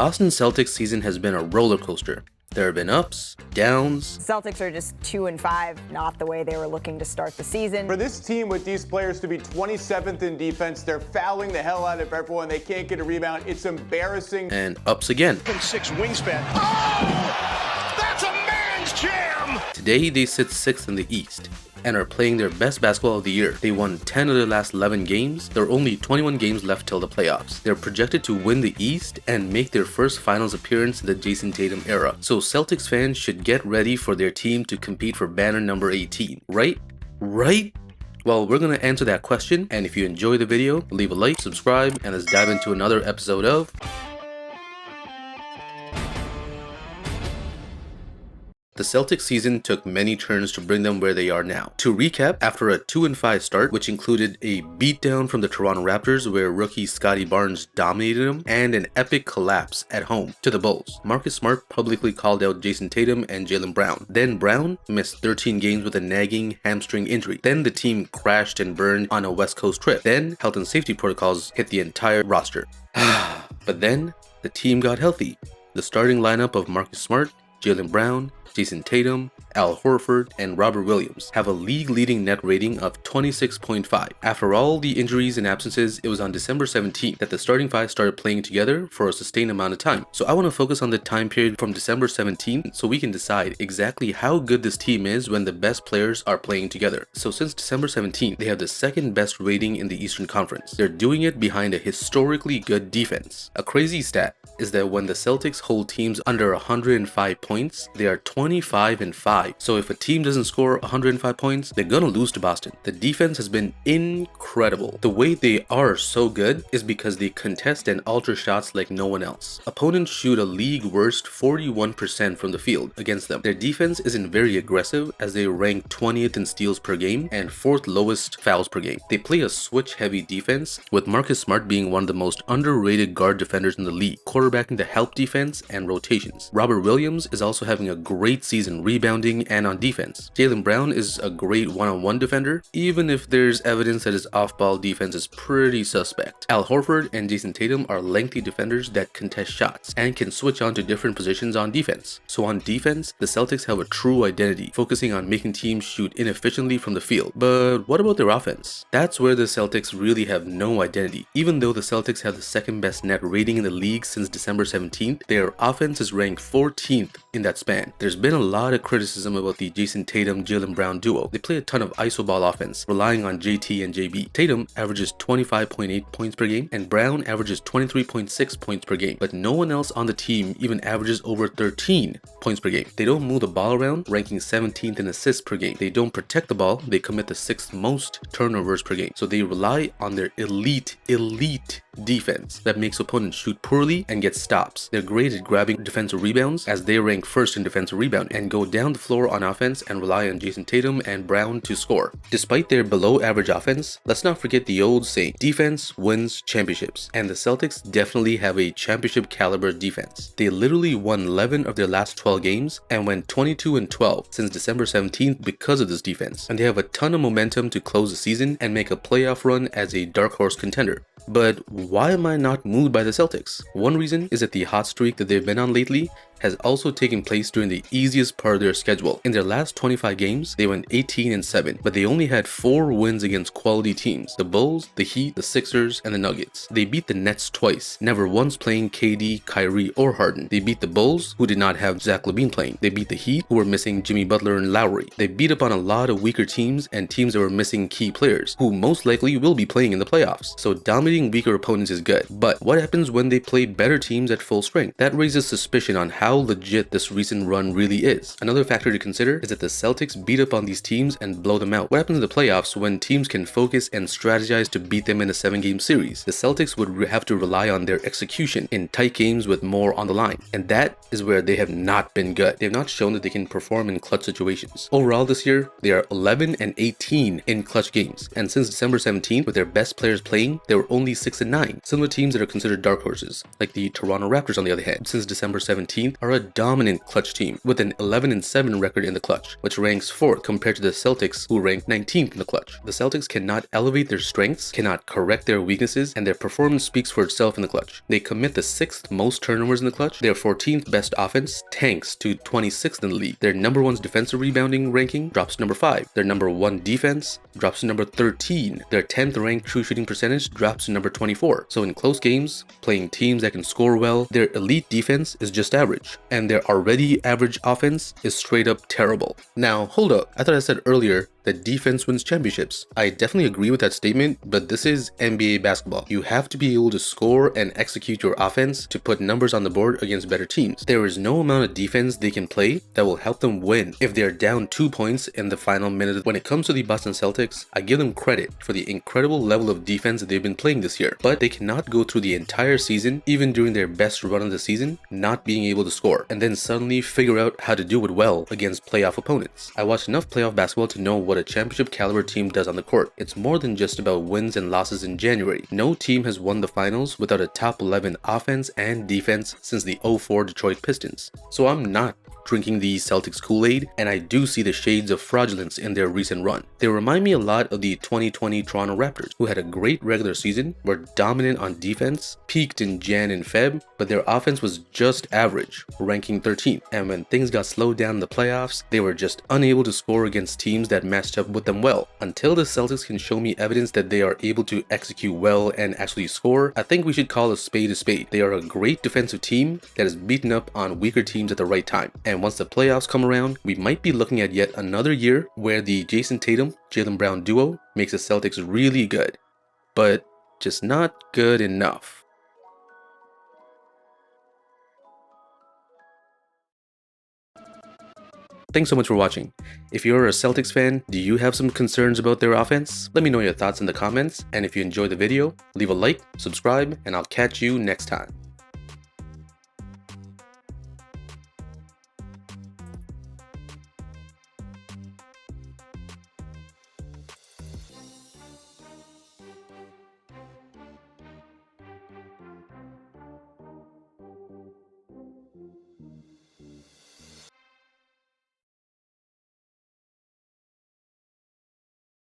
Boston Celtics season has been a roller coaster. There have been ups, downs. Celtics are just 2-5, not the way they were looking to start the season. For this team with these players to be 27th in defense, they're fouling the hell out of everyone. They can't get a rebound. It's embarrassing. And ups again. 6 wingspan. Oh! That's a man's jam! Today they sit 6th in the East and are playing their best basketball of the year. They won 10 of their last 11 games. There are only 21 games left till the playoffs. They're projected to win the East and make their first finals appearance in the Jayson Tatum era. So Celtics fans should get ready for their team to compete for banner number 18. Right? Right? Well, we're gonna answer that question, and if you enjoy the video, leave a like, subscribe, and let's dive into another episode of The Celtics season took many turns to bring them where they are now. To recap, after a 2-5 start, which included a beatdown from the Toronto Raptors where rookie Scottie Barnes dominated them, and an epic collapse at home to the Bulls, Marcus Smart publicly called out Jayson Tatum and Jaylen Brown. Then Brown missed 13 games with a nagging hamstring injury. Then the team crashed and burned on a West Coast trip. Then health and safety protocols hit the entire roster. But then the team got healthy. The starting lineup of Marcus Smart, Jaylen Brown, Jayson Tatum, Al Horford, and Robert Williams have a league-leading net rating of 26.5. After all the injuries and absences, it was on December 17th that the starting five started playing together for a sustained amount of time. So I want to focus on the time period from December 17th so we can decide exactly how good this team is when the best players are playing together. So since December 17th, they have the second best rating in the Eastern Conference. They're doing it behind a historically good defense. A crazy stat is that when the Celtics hold teams under 105 points, they are 25-5. So if a team doesn't score 105 points, they're gonna lose to Boston. The defense has been incredible. The way they are so good is because they contest and alter shots like no one else. Opponents shoot a league worst 41% from the field against them. Their defense isn't very aggressive as they rank 20th in steals per game and 4th lowest fouls per game. They play a switch heavy defense, with Marcus Smart being one of the most underrated guard defenders in the league, quarterbacking the help defense and rotations. Robert Williams is also having a great season rebounding and on defense. Jaylen Brown is a great one-on-one defender, even if there's evidence that his off-ball defense is pretty suspect. Al Horford and Jayson Tatum are lengthy defenders that contest shots and can switch on to different positions on defense. So on defense, the Celtics have a true identity, focusing on making teams shoot inefficiently from the field. But what about their offense? That's where the Celtics really have no identity. Even though the Celtics have the second best net rating in the league since December 17th, their offense is ranked 14th in that span. There's been a lot of criticism about the Jayson Tatum-Jaylen Brown duo. They play a ton of iso ball offense, relying on JT and JB. Tatum averages 25.8 points per game, and Brown averages 23.6 points per game, but no one else on the team even averages over 13 points per game. They don't move the ball around, ranking 17th in assists per game. They don't protect the ball, they commit the 6th most turnovers per game. So they rely on their elite defense that makes opponents shoot poorly and get stops. They're great at grabbing defensive rebounds, as they rank first in defensive rebound, and go down the floor on offense and rely on Jayson Tatum and Brown to score. Despite their below average offense, let's not forget the old saying, defense wins championships, and the Celtics definitely have a championship caliber defense. They literally won 11 of their last 12 games and went 22-12 since December 17th because of this defense, and they have a ton of momentum to close the season and make a playoff run as a dark horse contender. But why am I not moved by the Celtics? One reason is that the hot streak that they've been on lately has also taken place during the easiest part of their schedule. In their last 25 games, they went 18-7, but they only had 4 wins against quality teams: the Bulls, the Heat, the Sixers, and the Nuggets. They beat the Nets twice, never once playing KD, Kyrie, or Harden. They beat the Bulls, who did not have Zach LaVine playing. They beat the Heat, who were missing Jimmy Butler and Lowry. They beat up on a lot of weaker teams and teams that were missing key players, who most likely will be playing in the playoffs. So dominating weaker opponents is good, but what happens when they play better teams at full strength? That raises suspicion on how legit this recent run really is. Another factor to consider is that the Celtics beat up on these teams and blow them out. What happens in the playoffs when teams can focus and strategize to beat them in a 7-game series? The Celtics would have to rely on their execution in tight games with more on the line, and that is where they have not been good. They have not shown that they can perform in clutch situations. Overall this year, they are 11-18 in clutch games, and since December 17th, with their best players playing, they were only 6-9. Similar teams that are considered dark horses, like the Toronto Raptors on the other hand. Since December 17th, are a dominant clutch team with an 11-7 record in the clutch, which ranks 4th compared to the Celtics, who rank 19th in the clutch. The Celtics cannot elevate their strengths, cannot correct their weaknesses, and their performance speaks for itself in the clutch. They commit the 6th most turnovers in the clutch. Their 14th best offense tanks to 26th in the league. Their number 1 defensive rebounding ranking drops to number 5. Their number 1 defense drops to number 13. Their 10th ranked true shooting percentage drops to number 24. So in close games, playing teams that can score well, their elite defense is just average, and their already average offense is straight up terrible. Now, hold up, I thought I said earlier that defense wins championships. I definitely agree with that statement, but this is NBA basketball. You have to be able to score and execute your offense to put numbers on the board against better teams. There is no amount of defense they can play that will help them win if they're down 2 points in the final minute. When it comes to the Boston Celtics, I give them credit for the incredible level of defense that they've been playing this year, but they cannot go through the entire season, even during their best run of the season, not being able to score, and then suddenly figure out how to do it well against playoff opponents. I watched enough playoff basketball to know what a championship caliber team does on the court. It's more than just about wins and losses in January. No team has won the finals without a top 11 offense and defense since the 04 Detroit Pistons. So I'm not drinking the Celtics Kool-Aid, and I do see the shades of fraudulence in their recent run. They remind me a lot of the 2020 Toronto Raptors, who had a great regular season, were dominant on defense, peaked in Jan and Feb, but their offense was just average, ranking 13th, and when things got slowed down in the playoffs, they were just unable to score against teams that matched up with them well. Until the Celtics can show me evidence that they are able to execute well and actually score, I think we should call a spade a spade. They are a great defensive team that is beaten up on weaker teams at the right time, and once the playoffs come around, we might be looking at yet another year where the Jayson Tatum, Jaylen Brown duo makes the Celtics really good, but just not good enough. Thanks so much for watching. If you're a Celtics fan, do you have some concerns about their offense? Let me know your thoughts in the comments, and if you enjoyed the video, leave a like, subscribe, and I'll catch you next time.